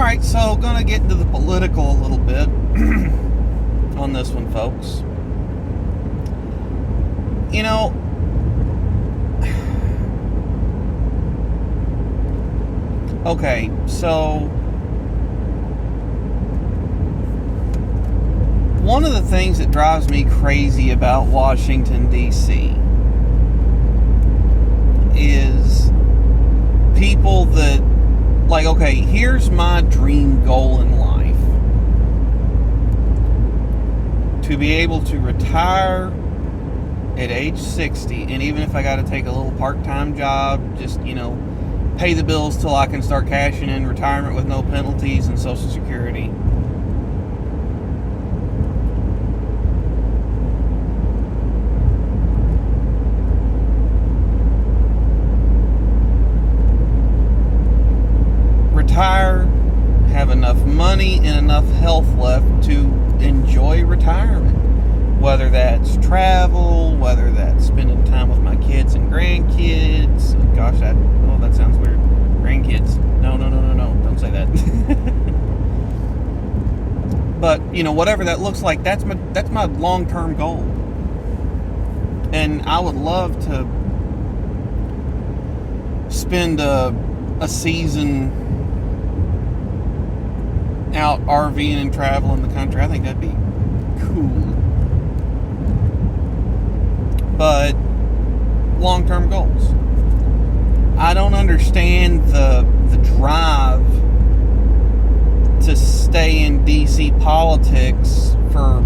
Alright, so gonna get into the political a little bit on this one, folks. You know, okay, so one of the things that drives me crazy about Washington, D.C. is people that, like, okay, here's my dream goal in life. To be able to retire at age 60, and even if I got to take a little part-time job, just, pay the bills till I can start cashing in retirement with no penalties and Social Security. Retire, have enough money and enough health left to enjoy retirement. Whether that's travel, whether that's spending time with my kids and grandkids. Gosh, that sounds weird. Grandkids. No, don't say that. But, whatever that looks like, that's my long-term goal. And I would love to spend a season out RVing and traveling the country. I think that'd be cool. But long-term goals. I don't understand the drive to stay in DC politics for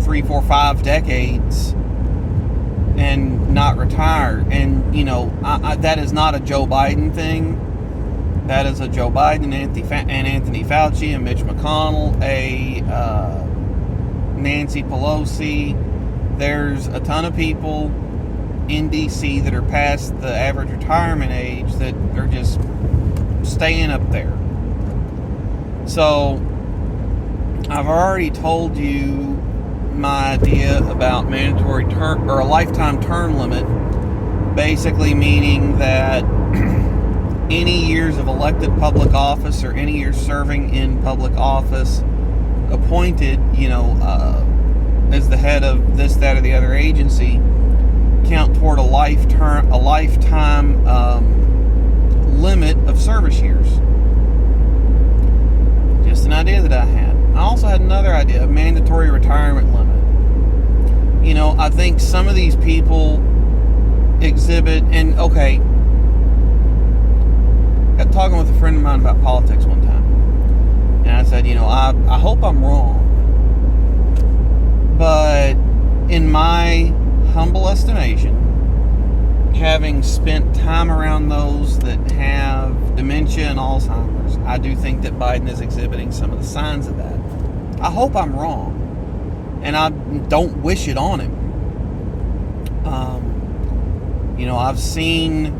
3, 4, 5 decades and not retire. And that is not a Joe Biden thing. That is a Joe Biden and Anthony Fauci and Mitch McConnell, Nancy Pelosi. There's a ton of people in DC that are past the average retirement age that are just staying up there. So I've already told you my idea about mandatory term or a lifetime term limit, basically meaning that any years of elected public office or any years serving in public office appointed, as the head of this, that, or the other agency, count toward a lifetime limit of service years. Just an idea that I had. I also had another idea, a mandatory retirement limit. I think some of these people exhibit, and okay, got talking with a friend of mine about politics one time, and I said, I hope I'm wrong, but in my humble estimation, having spent time around those that have dementia and Alzheimer's, I do think that Biden is exhibiting some of the signs of that. I hope I'm wrong, and I don't wish it on him. I've seen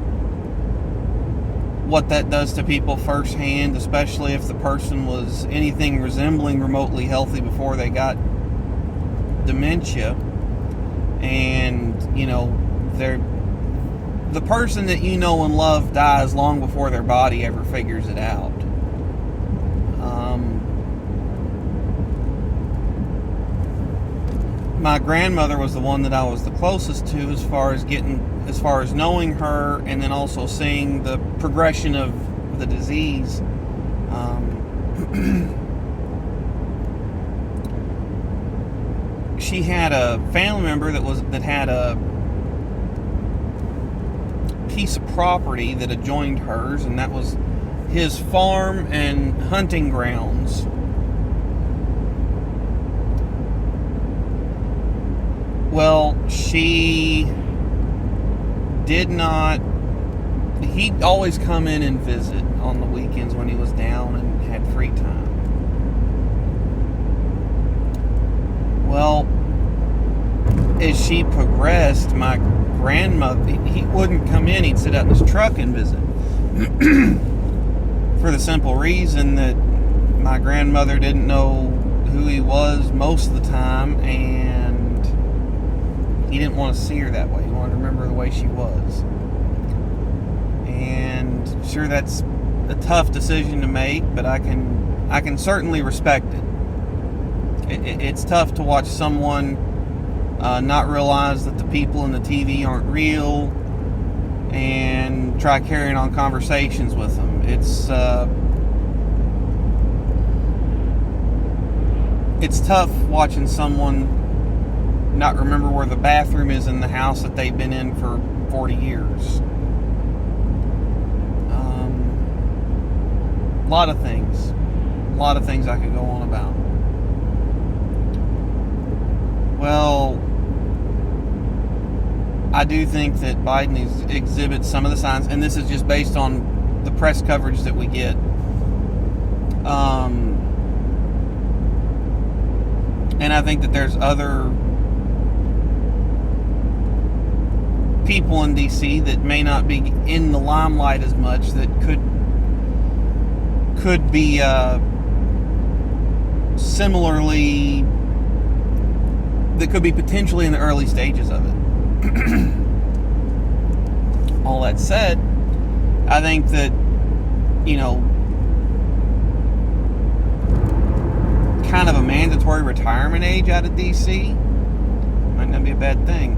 what that does to people firsthand, especially if the person was anything resembling remotely healthy before they got dementia. And, the person that you know and love dies long before their body ever figures it out. My grandmother was the one that I was the closest to as far as knowing her, and then also seeing the progression of the disease. She had a family member that had a piece of property that adjoined hers, and that was his farm and hunting grounds. Well, she did not. He'd always come in and visit on the weekends when he was down and had free time. Well, as she progressed, my grandmother, he wouldn't come in, he'd sit out in his truck and visit. For the simple reason that my grandmother didn't know who he was most of the time, and he didn't want to see her that way. He wanted to remember the way she was. And sure that's a tough decision to make, but I can certainly respect it. It's tough to watch someone not realize that the people in the TV aren't real and try carrying on conversations with them. It's tough watching someone not remember where the bathroom is in the house that they've been in for 40 years. A lot of things I could go on about. Well, I do think that Biden exhibits some of the signs, and this is just based on the press coverage that we get. And I think that there's other people in D.C. that may not be in the limelight as much that could be similarly, that could be potentially in the early stages of it. All that said, I think that, kind of a mandatory retirement age out of D.C. might not be a bad thing.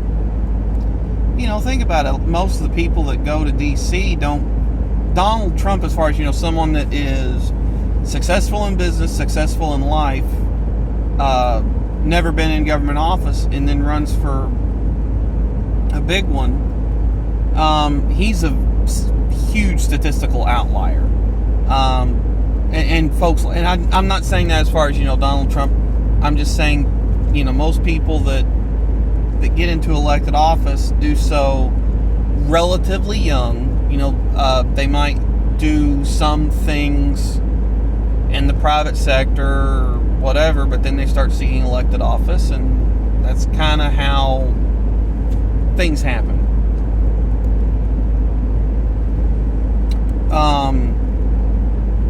Think about it. Most of the people that go to D.C. Donald Trump, as far as, someone that is successful in business, successful in life, never been in government office, and then runs for a big one, he's a huge statistical outlier. And folks, and I'm not saying that as far as, Donald Trump. I'm just saying, most people that get into elected office do so relatively young. They might do some things in the private sector or whatever, but then they start seeking elected office, and that's kind of how things happen.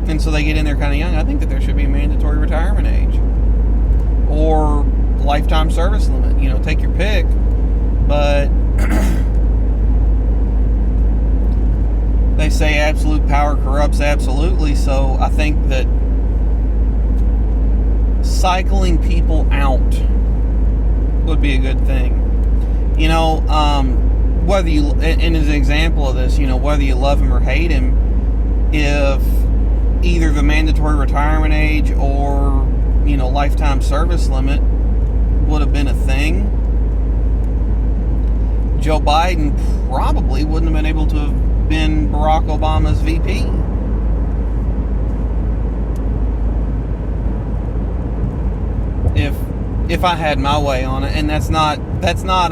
And so they get in there kind of young. I think that there should be a mandatory retirement age or lifetime service limit. Take your pick, but they say absolute power corrupts absolutely. So I think that cycling people out would be a good thing. Whether you, and as an example of this, whether you love him or hate him, if either the mandatory retirement age or, lifetime service limit would have been a thing, Joe Biden probably wouldn't have been able to have been Barack Obama's VP. If I had my way on it. And that's not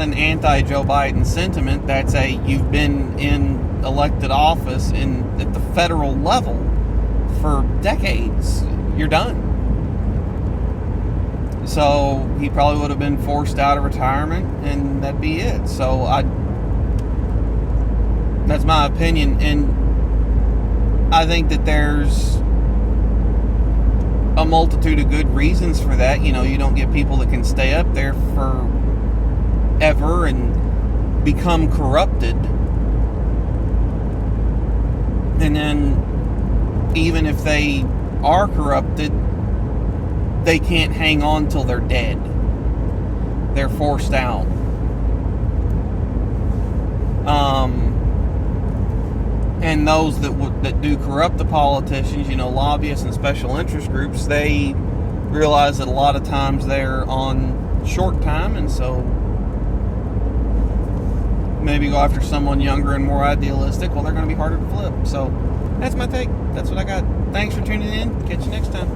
an anti-Joe Biden sentiment. That's you've been in elected office at the federal level for decades. You're done. So he probably would have been forced out of retirement, and that'd be it. So that's my opinion, and I think that there's a multitude of good reasons for that. You don't get people that can stay up there forever and become corrupted. And then, even if they are corrupted, they can't hang on till they're dead. They're forced out. And those that do corrupt the politicians, lobbyists and special interest groups, they realize that a lot of times they're on short time, and so maybe go after someone younger and more idealistic. Well, they're going to be harder to flip. So that's my take. That's what I got. Thanks for tuning in. Catch you next time.